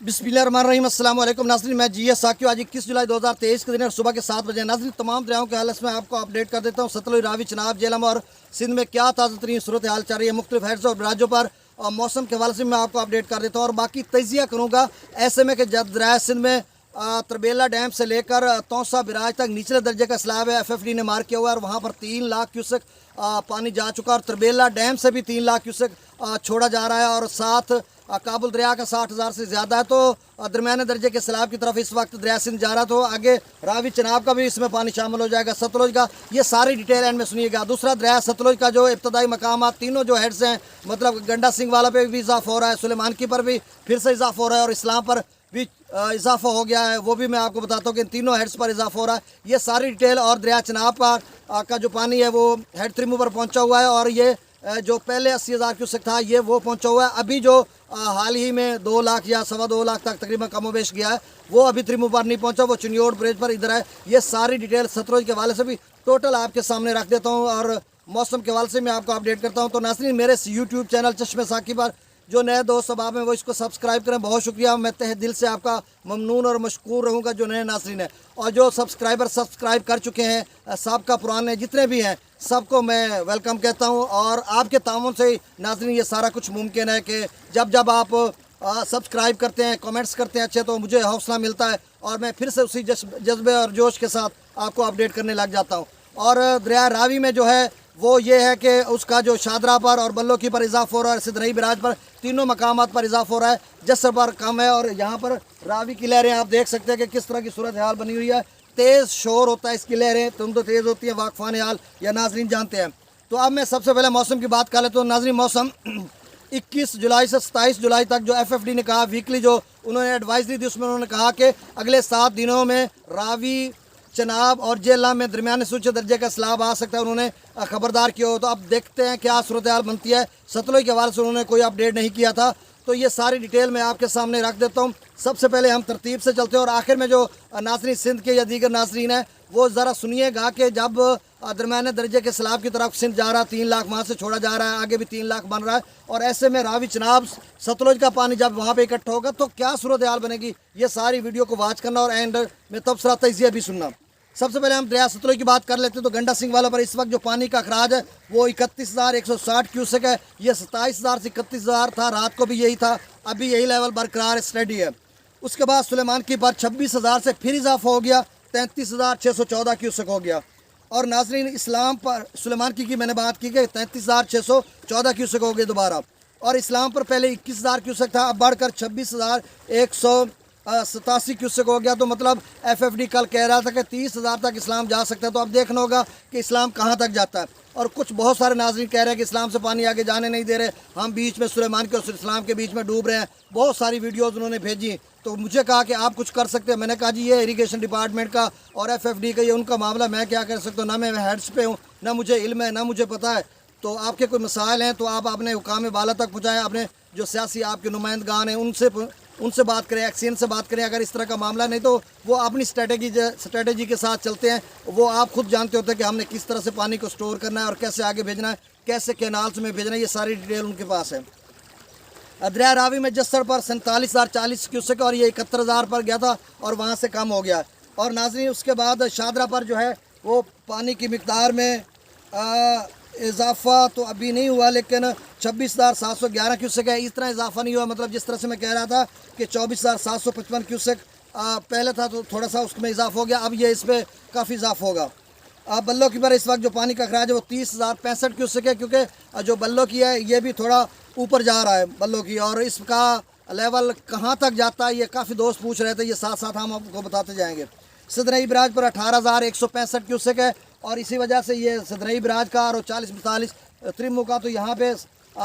बिस्मिल्लाहिर्रहमानिर्रहीम। अस्सलाम वालेकुम नाज़रीन, मैं जी एस साकियो। आज 21 जुलाई 2023 के दिन सुबह के 7 बजे नाज़रीन तमाम दरियाओं के हालत में आपको अपडेट कर देता हूँ। सतलुज, रावी, चनाब, झेलम और सिंध में क्या ताज़ा तरीन सूरत हाल चल रही है मुख्तलिफ हेड्स और राज्यों पर, और मौसम के हवाले से मैं आपको अपडेट कर देता हूँ। और बाकी तजिया करूँगा ऐसे में कि जब दरिया सिंध में तरबेला डैम से लेकर तौसा बिराज तक निचले दर्जे का सैलाब है, FFD ने मार्क किया हुआ है और वहाँ पर 3 लाख क्यूसेक पानी जा चुका है। और तरबेला डैम से भी 3 लाख क्यूसेक छोड़ा जा रहा है और साथ काबुल दरिया का 60,000 से ज़्यादा है। तो दरमियाने दर्जे के सैलाब की तरफ इस वक्त दरिया सिंध जा रहा, तो आगे रावी चनाब का भी इसमें पानी शामिल हो जाएगा, सतलुज का। ये सारी डिटेल एंड में सुनिएगा। दूसरा, दरिया सतलुज का जो इब्तदाई मकाम तीनों जो हेड्स हैं, मतलब गंडा सिंह वाला पे भी इजाफा हो रहा है, सुलेमान की पर भी फिर से इजाफा हो रहा है और इस्लाम पर भी इजाफा हो गया है, वो भी मैं आपको बताता हूँ कि इन तीनों हेड्स पर इजाफा हो रहा है। ये सारी डिटेल। और दरिया चनाब का जो पानी है वो हेड 3 पर पहुँचा हुआ है और ये जो पहले 80,000 क्यूसेक था ये वो पहुंचा हुआ है। अभी जो हाल ही में 2 लाख या 2.25 लाख तक तकरीबन कमोबेश गया है, वो अभी त्रिमू पर नहीं पहुंचा, वो चिनियोड़ ब्रिज पर इधर है। ये सारी डिटेल सतलुज के हवाले से भी टोटल आपके सामने रख देता हूं और मौसम के हवाले से मैं आपको अपडेट करता हूं। तो नाज़रीन, मेरे यूट्यूब चैनल चश्मे साकी पर जो नए दोस्त अब हैं वो इसको सब्सक्राइब करें। बहुत शुक्रिया, मैं तहे दिल से आपका ममनून और मशकूर रहूँगा जो नए नाज़रीन हैं। और जो सब्सक्राइबर सब्सक्राइब कर चुके हैं, सबका पुराने जितने भी हैं, सबको मैं वेलकम कहता हूं। और आपके तामुन से नाज़रीन ये सारा कुछ मुमकिन है कि जब जब आप सब्सक्राइब करते हैं, कमेंट्स करते हैं अच्छे, तो मुझे हौसला मिलता है और मैं फिर से उसी जज्बे और जोश के साथ आपको अपडेट करने लग जाता हूँ। और दरिया रावी में जो है वो ये है कि उसका जो शादरा पर और बल्लोकी पर इजाफा हो रहा है, सिदरई बिराज पर, तीनों मकामात पर इजाफा हो रहा है। जसर पर कम है और यहाँ पर रावी की लहरें आप देख सकते हैं कि किस तरह की सूरत हाल बनी हुई है। तेज़ शोर होता है इसकी लहरें, तुम तो तेज़ होती है, वाकफान हाल या नाजरीन जानते हैं। तो अब मैं सबसे पहले मौसम की बात कर लेता हूँ। नाजरीन, मौसम 21 जुलाई से 27 जुलाई तक जो FFD ने कहा, वीकली जो उन्होंने एडवाइजरी दी, उसमें उन्होंने कहा कि अगले 7 दिनों में रावी, चनाब और झेलम में दरमियाने सूचे दर्जे का सैलाब आ सकता है, उन्होंने खबरदार किया हो। तो अब देखते हैं क्या सूरत हाल बनती है। सतलुज के हवाले से उन्होंने कोई अपडेट नहीं किया था, तो ये सारी डिटेल मैं आपके सामने रख देता हूँ। सबसे पहले हम तरतीब से चलते हैं और आखिर में जो नाज़रीन सिंध के या दीगर नाज़रीन हैं वो ज़रा सुनिएगा कि जब दरमियाने दर्जे के सैलाब की तरफ सिंध जा रहा है, 3 लाख वहाँ से छोड़ा जा रहा है, आगे भी 3 लाख बन रहा है, और ऐसे में रावी, चनाब, सतलुज का पानी जब वहाँ पे इकट्ठा होगा तो क्या सूरत हाल बनेगी, ये सारी वीडियो को वॉच करना और एंड में तबसरा तजिया भी सुनना। सबसे पहले हम दरिया सतलुज की बात कर लेते हैं। तो गंडा सिंह वाला पर इस वक्त जो पानी का अखराज है वो 31,160 क्यूसेक है। ये 27,000 से 31,000 था, रात को भी यही था, अभी यही लेवल बरकरार स्टडी है। उसके बाद सुलेमान की पर 26,000 से फिर इजाफा हो गया, 33,614 क्यूसेक हो गया। और नाजरीन, इस्लाम पर सुलेमान की मैंने बात की कि 33,614 क्यूसेक हो गए दोबारा। और इस्लाम पर पहले 21,000 क्यूसेक था, अब बढ़कर 26,187 क्यूसेक हो गया। तो मतलब FFD कल कह रहा था कि 30,000 तक इस्लाम जा सकता है। तो अब देखना होगा कि इस्लाम कहाँ तक जाता है। और कुछ बहुत सारे नाज़रीन कह रहे हैं कि इस्लाम से पानी आगे जाने नहीं दे रहे, हम बीच में सुलेमान के और इस्लाम के बीच में डूब रहे हैं। बहुत सारी वीडियोज़ उन्होंने भेजी, तो मुझे कहा कि आप कुछ कर सकते हैं। मैंने कहा जी ये इरिगेशन डिपार्टमेंट का और FFD का ये उनका मामला, मैं क्या कर सकता हूँ, ना मैं हेड्स पे हूँ, ना मुझे इल्म है, ना मुझे पता है। तो आपके कोई मसाइल हैं तो आप अपने हुकाम बाला तक पहुँचाएँ, अपने जो सियासी आपके नुमाइंदगान हैं उनसे बात करें, एक्सीन से बात करें। अगर इस तरह का मामला नहीं तो वो अपनी स्ट्रेटेजी के साथ चलते हैं। वो आप खुद जानते होते हैं कि हमने किस तरह से पानी को स्टोर करना है और कैसे आगे भेजना है, कैसे कैनाल्स में भेजना है, ये सारी डिटेल उनके पास है। दरिया रावी में जस्सर पर 47,040 क्यूसेक और ये 71,000 पर गया था और वहाँ से कम हो गया। और नाज़रीन, उसके बाद शादरा पर जो है वो पानी की मिकदार में इजाफा तो अभी नहीं हुआ, लेकिन 26,711 क्यूसेक है। इतना इजाफा नहीं हुआ, मतलब जिस तरह से मैं कह रहा था कि 24,755 क्यूसेक पहले था, तो थोड़ा सा उसमें इजाफा हो गया, अब ये इस पर काफ़ी इजाफा होगा। बल्लो की पर इस वक्त जो पानी का अखराज है वो 30,065 क्यूसेक है, क्योंकि जो बल्लो की है ये भी थोड़ा ऊपर जा रहा है बल्लो की, और इसका लेवल कहाँ तक जाता है ये काफ़ी दोस्त पूछ रहे थे, ये साथ साथ हम आपको बताते जाएंगे। सिदरई बिराज पर 18,165 क्यूसेक है और इसी वजह से ये सिदरई बिराज का और 40-42 त्रिमू का, तो यहाँ पे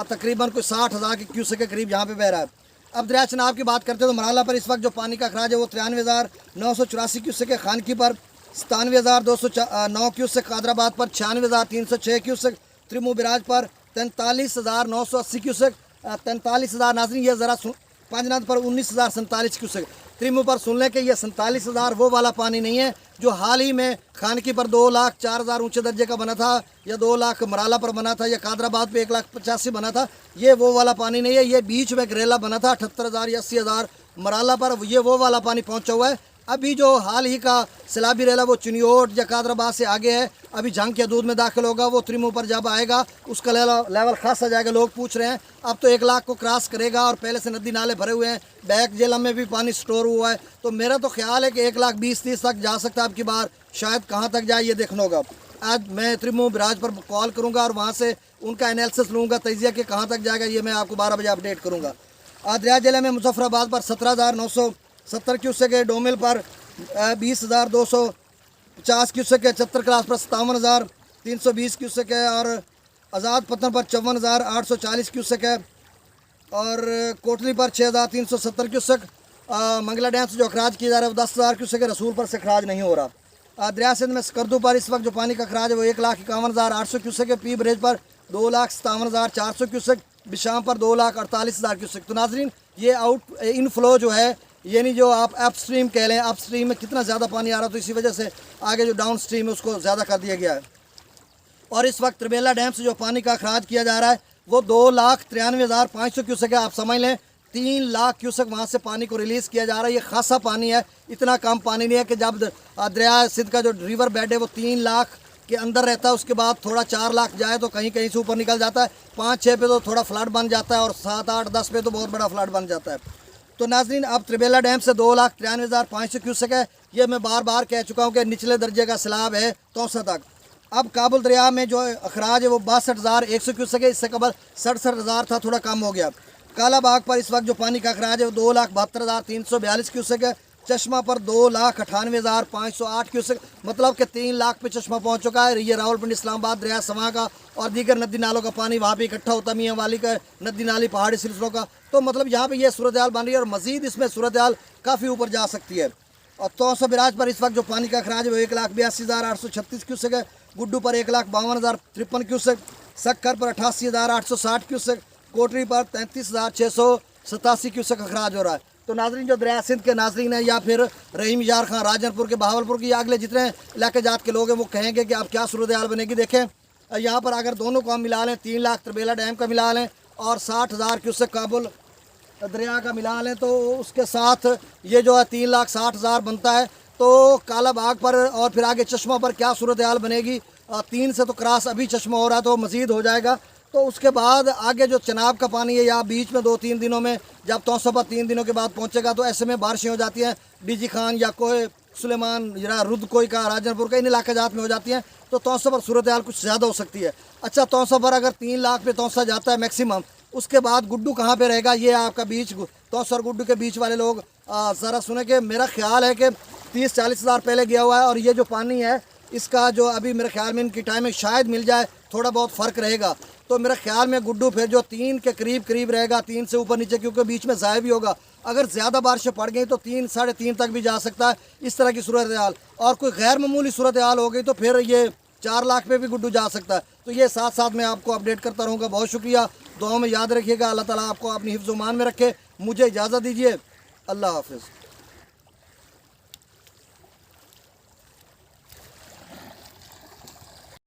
तकरीबन कोई 60,000 के क्यूसेक के करीब यहाँ पे बह रहा है। अब दरिया चनाब की बात करते हैं तो मराला पर इस वक्त जो पानी का अखराज है वो 93,984 क्यूसेक है। खानकी पर 97,209 क्यूसेक, कादराबाद पर 96,306 क्यूसेक, त्रिमू बिराज पर 43,980 क्यूसेक, 43,000 नाज़रीन, ये ज़रा पंजनाद पर 19,047 क्यूसेक। त्रिमु पर सुन लें कि ये 47,000 वो वाला पानी नहीं है जो हाल ही में खानकी पर 2,04,000 ऊंचे दर्जे का बना था, या 2 लाख मराला पर बना था, या कादराबाद पे 1,85,000 बना था। ये वो वाला पानी नहीं है। ये बीच में घरेला बना था 78,000 या 80,000 मराला पर, ये वो वाला पानी पहुंचा हुआ है। अभी जो हाल ही का सैलाबी रेला वो चुनियोट या कादराबाद से आगे है, अभी झंग के दूध में दाखिल होगा। वो त्रिमु पर जब आएगा उसका लेवल खास आ जाएगा। लोग पूछ रहे हैं अब तो 1 लाख को क्रॉस करेगा और पहले से नदी नाले भरे हुए हैं, बैक जेलम में भी पानी स्टोर हुआ है। तो मेरा तो ख्याल है कि 1,20,30 तक जा सकता है। अब की बार शायद कहाँ तक जाए ये देखना होगा। आज मैं त्रिमु बराज पर कॉल करूँगा और वहाँ से उनका एनालिसिस लूँगा, तजिया कि कहाँ तक जाएगा, ये मैं आपको 12 बजे अपडेट करूँगा। दरिया जिले में मुजफ्फराबाद पर 17,970 क्यूसेक है, डोमिल पर 20,250 क्यूसेक है, चतर क्लास पर 57,320 क्यूसेक है, और आज़ाद पत्थर पर 54,840 क्यूसेक है, और कोटली पर 6,370 क्यूसेक। मंगला डैम से जो अखराज किया जा रहा है वो 10,000 क्यूसेक है। रसूल पर से अखराज नहीं हो रहा। दरिया सिंध में स्कर्दू पर इस वक्त जो पानी का अखराज है वो 1,51,800 क्यूसेक है। पी ब्रिज पर 2,57,400 क्यूसेक, बिशाम पर 2,48,000 क्यूसेक। तो नाजरीन ये इनफ्लो जो है, यानी जो आप अपस्ट्रीम कह लें, अपस्ट्रीम में कितना ज़्यादा पानी आ रहा है, तो इसी वजह से आगे जो डाउन स्ट्रीम है उसको ज़्यादा कर दिया गया है। और इस वक्त त्रिबेला डैम से जो पानी का अखराज किया जा रहा है वो 2,93,500 क्यूसेक है। आप समझ लें 3 लाख क्यूसेक वहाँ से पानी को रिलीज़ किया जा रहा है। ये खासा पानी है, इतना कम पानी नहीं है कि जब दरिया सिंध का जो रिवर बेड है वो 3 लाख के अंदर रहता है, उसके बाद थोड़ा 4 लाख जाए तो कहीं कहीं से ऊपर निकल जाता है, 5-6 पे तो थोड़ा फ्लड बन जाता है, और 7-8-10 पे तो बहुत बड़ा फ्लड बन जाता है। तो नाजरीन अब त्रिबेला डैम से 2,93,500 क्यूसेक है। ये मैं बार बार कह चुका हूँ कि निचले दर्जे का सैलाब है तौसा तक। अब काबुल दरिया में जो अखराज है वो 62,100 क्यूसेक है। इससे कबल 67,000 था, थोड़ा कम हो गया। काला बाग पर इस वक्त जो पानी का अखराज है वो 2,72,342 क्यूसेक है। चश्मा पर 2,98,508 क्यूसेक, मतलब कि 3 लाख पे चश्मा पहुंच चुका है। ये रावलपिंडी, इस्लामाबाद, दरिया समा का और दीगर नदी नालों का पानी वहाँ पे इकट्ठा होता, मियाँ वाली का नदी नाली पहाड़ी सिलसिलों का। तो मतलब यहाँ पे ये सूरत हाल बन रही है और मज़ीद इसमें सूरत हाल काफ़ी ऊपर जा सकती है। और तौसा बिराज पर इस वक्त जो पानी का अखराज है वो 1,82,836 क्यूसेक है। गुड्डू पर 1,52,053 क्यूसेक, सक्कर पर 88,860 क्यूसेक, कोटरी पर 33,687 क्यूसेक अखराज हो रहा है। तो नाजरीन जो दरिया सिंध के नाजरीन है या फिर रहीम यार खां, राजनपुर के, बहावलपुर के, या अगले जितने इलाके जात के लोग हैं वो कहेंगे कि अब क्या सूरत हाल बनेगी। देखें यहाँ पर अगर दोनों को हम मिला लें, 3 लाख त्रिबेला डैम का मिला लें और 60,000 क्यूसेक काबुल दरिया का मिला लें, तो उसके साथ ये जो है 3,60,000 बनता है। तो काला बाग पर और फिर आगे चश्मा पर क्या सूरत हाल बनेगी। 3 से तो क्रॉस अभी चश्मा हो रहा है, तो मज़ीद हो जाएगा। तो उसके बाद आगे जो चनाब का पानी है या बीच में 2-3 दिनों में जब तौसा पर 3 दिनों के बाद पहुंचेगा तो ऐसे में बारिशें हो जाती हैं। डीजी खान या कोई सुलेमान या रुद कोई का, राजनपुर का, इन इलाके जात में हो जाती हैं। तो तौसा पर सूरत हाल कुछ ज़्यादा हो सकती है। अच्छा, तौसा पर अगर 3 लाख पे तौसा जाता है मैक्सिमम, उसके बाद गुड्डू कहाँ पे रहेगा, ये आपका बीच तौसा और गुड्डू के बीच वाले लोग ज़रा सुने कि मेरा ख्याल है कि 30-40 हज़ार पहले गया हुआ है, और ये जो पानी है इसका जो अभी मेरे ख्याल में इनकी टाइमिंग शायद मिल जाए, थोड़ा बहुत फ़र्क रहेगा। तो मेरे ख्याल में गुड्डू फिर जो 3 के करीब रहेगा, 3 से ऊपर नीचे, क्योंकि बीच में ज़ाया भी होगा। अगर ज़्यादा बारिशें पड़ गई तो 3-3.5 तक भी जा सकता है, इस तरह की सूरत हाल। और कोई गैर मामूली सूरत हाल हो गई तो फिर ये 4 लाख पे भी गुड्डू जा सकता है। तो ये साथ साथ मैं आपको अपडेट करता रहूँगा। बहुत शुक्रिया, दुआओं में याद रखिएगा। अल्लाह ताला आपको अपनी हिफ्ज़-ओ-मान में रखे। मुझे इजाज़त दीजिए, अल्लाह हाफ़िज़।